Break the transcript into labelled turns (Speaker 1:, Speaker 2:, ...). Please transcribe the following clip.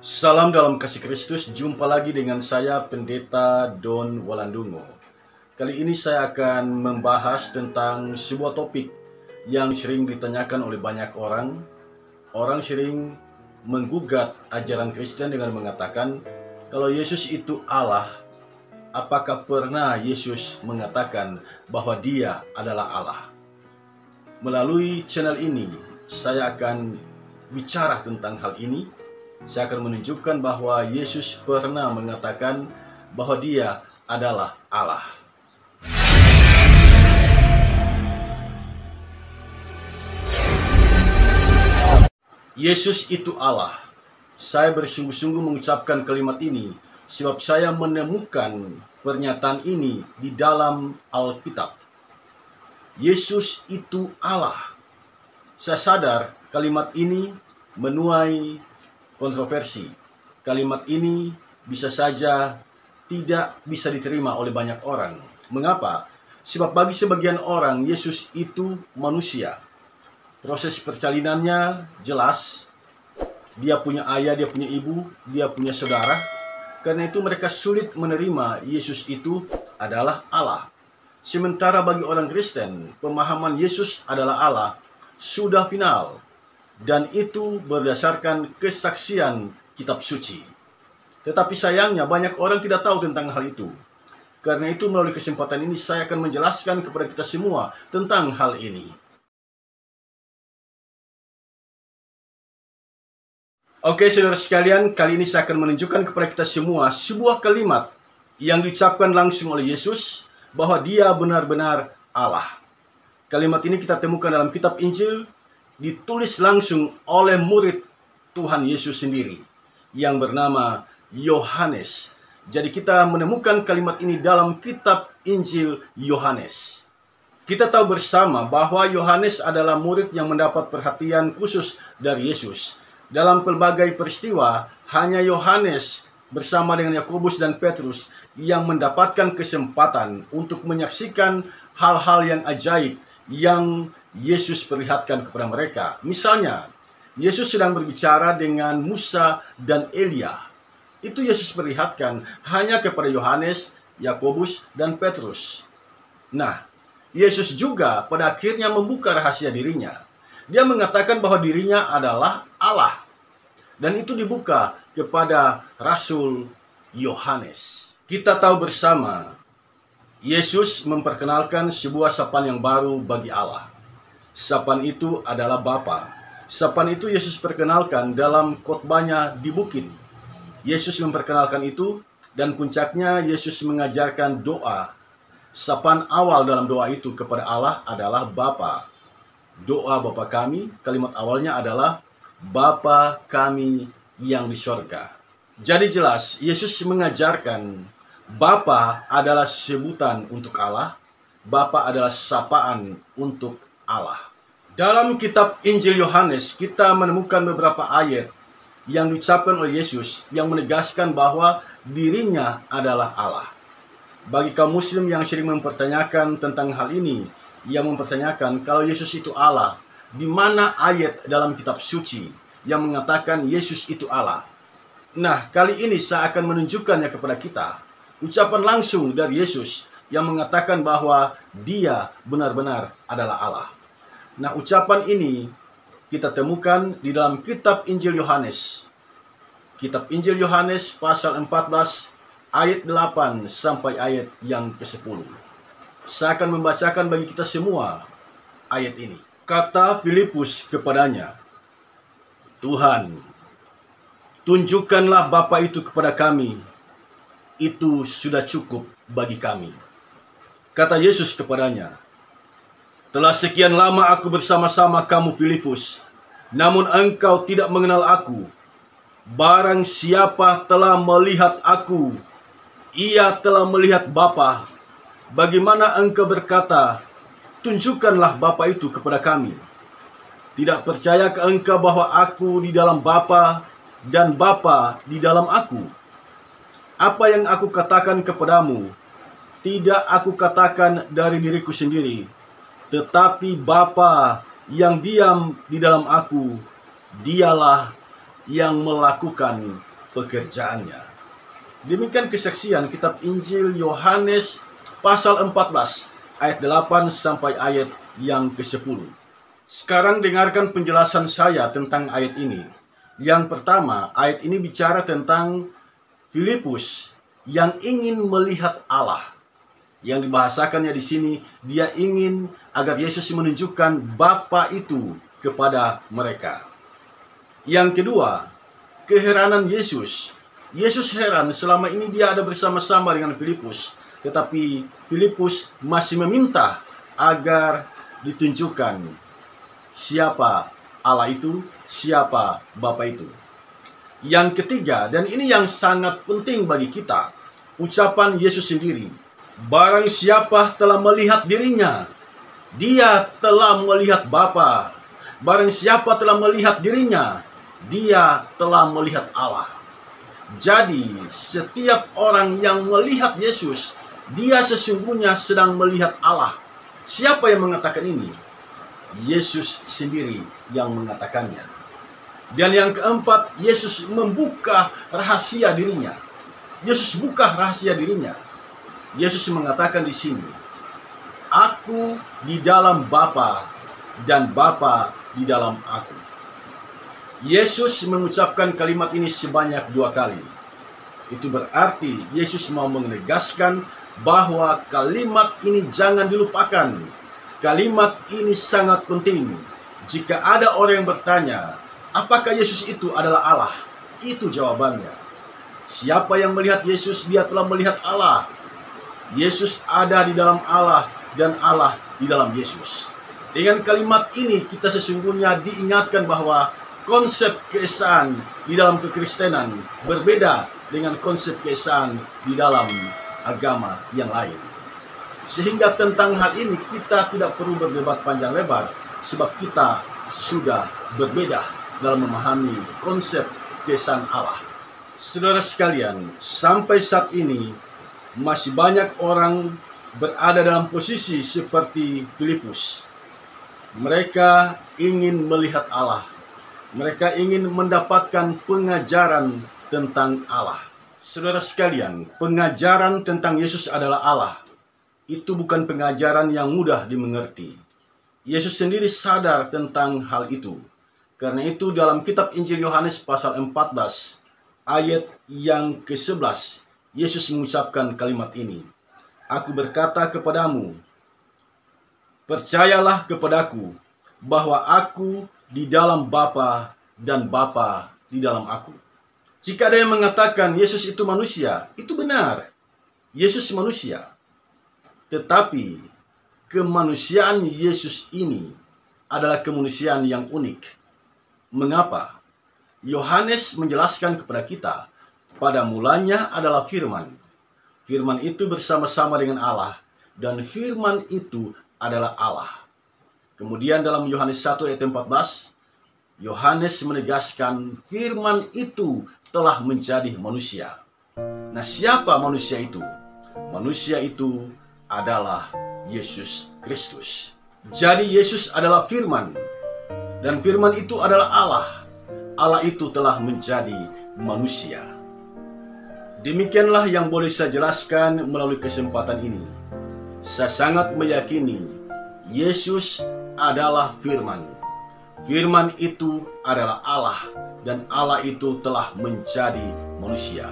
Speaker 1: Salam dalam kasih Kristus, jumpa lagi dengan saya Pendeta Don Walandungo. Kali ini saya akan membahas tentang sebuah topik yang sering ditanyakan oleh banyak orang. Orang sering menggugat ajaran Kristen dengan mengatakan, kalau Yesus itu Allah, apakah pernah Yesus mengatakan bahwa Dia adalah Allah? Melalui channel ini, saya akan bicara tentang hal ini. Saya akan menunjukkan bahwa Yesus pernah mengatakan bahwa Dia adalah Allah. Yesus itu Allah. Saya bersungguh-sungguh mengucapkan kalimat ini sebab saya menemukan pernyataan ini di dalam Alkitab. Yesus itu Allah. Saya sadar kalimat ini menuai kontroversi. Kalimat ini bisa saja tidak bisa diterima oleh banyak orang. Mengapa? Sebab bagi sebagian orang, Yesus itu manusia. Proses persalinannya jelas. Dia punya ayah, dia punya ibu, dia punya saudara. Karena itu mereka sulit menerima Yesus itu adalah Allah. Sementara bagi orang Kristen, pemahaman Yesus adalah Allah sudah final. Dan itu berdasarkan kesaksian kitab suci. Tetapi sayangnya banyak orang tidak tahu tentang hal itu. Karena itu melalui kesempatan ini saya akan menjelaskan kepada kita semua tentang hal ini. Oke saudara sekalian, kali ini saya akan menunjukkan kepada kita semua sebuah kalimat yang diucapkan langsung oleh Yesus bahwa Dia benar-benar Allah. Kalimat ini kita temukan dalam kitab Injil, ditulis langsung oleh murid Tuhan Yesus sendiri yang bernama Yohanes. Jadi kita menemukan kalimat ini dalam kitab Injil Yohanes. Kita tahu bersama bahwa Yohanes adalah murid yang mendapat perhatian khusus dari Yesus. Dalam pelbagai peristiwa, hanya Yohanes bersama dengan Yakobus dan Petrus yang mendapatkan kesempatan untuk menyaksikan hal-hal yang ajaib yang Yesus perlihatkan kepada mereka. Misalnya, Yesus sedang berbicara dengan Musa dan Elia. Itu Yesus perlihatkan hanya kepada Yohanes, Yakobus, dan Petrus. Nah, Yesus juga pada akhirnya membuka rahasia dirinya. Dia mengatakan bahwa dirinya adalah Allah. Dan itu dibuka kepada Rasul Yohanes. Kita tahu bersama, Yesus memperkenalkan sebuah sapaan yang baru bagi Allah. Sapaan itu adalah Bapa. Sapaan itu Yesus perkenalkan dalam khotbahnya di bukit. Yesus memperkenalkan itu dan puncaknya Yesus mengajarkan doa. Sapaan awal dalam doa itu kepada Allah adalah Bapa. Doa Bapa kami, kalimat awalnya adalah Bapa kami yang di sorga. Jadi jelas Yesus mengajarkan Bapa adalah sebutan untuk Allah. Bapa adalah sapaan untuk Allah. Dalam kitab Injil Yohanes, kita menemukan beberapa ayat yang diucapkan oleh Yesus yang menegaskan bahwa dirinya adalah Allah. Bagi kaum muslim yang sering mempertanyakan tentang hal ini, yang mempertanyakan kalau Yesus itu Allah, di mana ayat dalam kitab suci yang mengatakan Yesus itu Allah? Nah, kali ini saya akan menunjukkannya kepada kita. Ucapan langsung dari Yesus yang mengatakan bahwa Dia benar-benar adalah Allah. Nah, ucapan ini kita temukan di dalam kitab Injil Yohanes. Kitab Injil Yohanes pasal 14 ayat 8 sampai ayat yang ke-10. Saya akan membacakan bagi kita semua ayat ini. Kata Filipus kepadanya, Tuhan, tunjukkanlah Bapa itu kepada kami. Itu sudah cukup bagi kami. Kata Yesus kepadanya, telah sekian lama aku bersama-sama kamu Filipus, namun engkau tidak mengenal aku. Barang siapa telah melihat aku, ia telah melihat Bapa. Bagaimana engkau berkata, tunjukkanlah Bapa itu kepada kami? Tidak percayakah engkau bahwa aku di dalam Bapa dan Bapa di dalam aku? Apa yang aku katakan kepadamu, tidak aku katakan dari diriku sendiri, tetapi Bapa yang diam di dalam aku, Dialah yang melakukan pekerjaannya. Demikian kesaksian kitab Injil Yohanes pasal 14 ayat 8 sampai ayat yang ke-10. Sekarang dengarkan penjelasan saya tentang ayat ini. Yang pertama, ayat ini bicara tentang Filipus yang ingin melihat Allah. Yang dibahasakannya di sini, dia ingin agar Yesus menunjukkan Bapa itu kepada mereka. Yang kedua, keheranan Yesus. Yesus heran selama ini dia ada bersama-sama dengan Filipus, tetapi Filipus masih meminta agar ditunjukkan siapa Allah itu, siapa Bapa itu. Yang ketiga, dan ini yang sangat penting bagi kita, ucapan Yesus sendiri. Barang siapa telah melihat dirinya, dia telah melihat Bapa. Barang siapa telah melihat dirinya, dia telah melihat Allah. Jadi, setiap orang yang melihat Yesus, dia sesungguhnya sedang melihat Allah. Siapa yang mengatakan ini? Yesus sendiri yang mengatakannya. Dan yang keempat, Yesus membuka rahasia dirinya. Yesus buka rahasia dirinya. Yesus mengatakan di sini, "Aku di dalam Bapa dan Bapa di dalam Aku." Yesus mengucapkan kalimat ini sebanyak 2 kali. Itu berarti Yesus mau menegaskan bahwa kalimat ini jangan dilupakan. Kalimat ini sangat penting. Jika ada orang yang bertanya, apakah Yesus itu adalah Allah? Itu jawabannya. Siapa yang melihat Yesus, dia telah melihat Allah. Yesus ada di dalam Allah dan Allah di dalam Yesus. Dengan kalimat ini kita sesungguhnya diingatkan bahwa konsep keesaan di dalam kekristenan berbeda dengan konsep keesaan di dalam agama yang lain. Sehingga tentang hal ini kita tidak perlu berdebat panjang lebar, sebab kita sudah berbeda dalam memahami konsep keesaan Allah. Saudara sekalian, sampai saat ini masih banyak orang berada dalam posisi seperti Filipus. Mereka ingin melihat Allah. Mereka ingin mendapatkan pengajaran tentang Allah. Saudara sekalian, pengajaran tentang Yesus adalah Allah. Itu bukan pengajaran yang mudah dimengerti. Yesus sendiri sadar tentang hal itu. Karena itu dalam kitab Injil Yohanes pasal 14 ayat yang ke-11, Yesus mengucapkan kalimat ini. "Aku berkata kepadamu, percayalah kepadaku bahwa aku di dalam Bapa dan Bapa di dalam Aku." Jika ada yang mengatakan Yesus itu manusia, itu benar. Yesus manusia. Tetapi kemanusiaan Yesus ini adalah kemanusiaan yang unik. Mengapa? Yohanes menjelaskan kepada kita, pada mulanya adalah firman. Firman itu bersama-sama dengan Allah, dan firman itu adalah Allah. Kemudian dalam Yohanes 1 ayat 14, Yohanes menegaskan firman itu telah menjadi manusia. Nah, siapa manusia itu? Manusia itu adalah Yesus Kristus. Jadi Yesus adalah firman, dan firman itu adalah Allah. Allah itu telah menjadi manusia. Demikianlah yang boleh saya jelaskan melalui kesempatan ini. Saya sangat meyakini Yesus adalah firman. Firman itu adalah Allah, dan Allah itu telah menjadi manusia.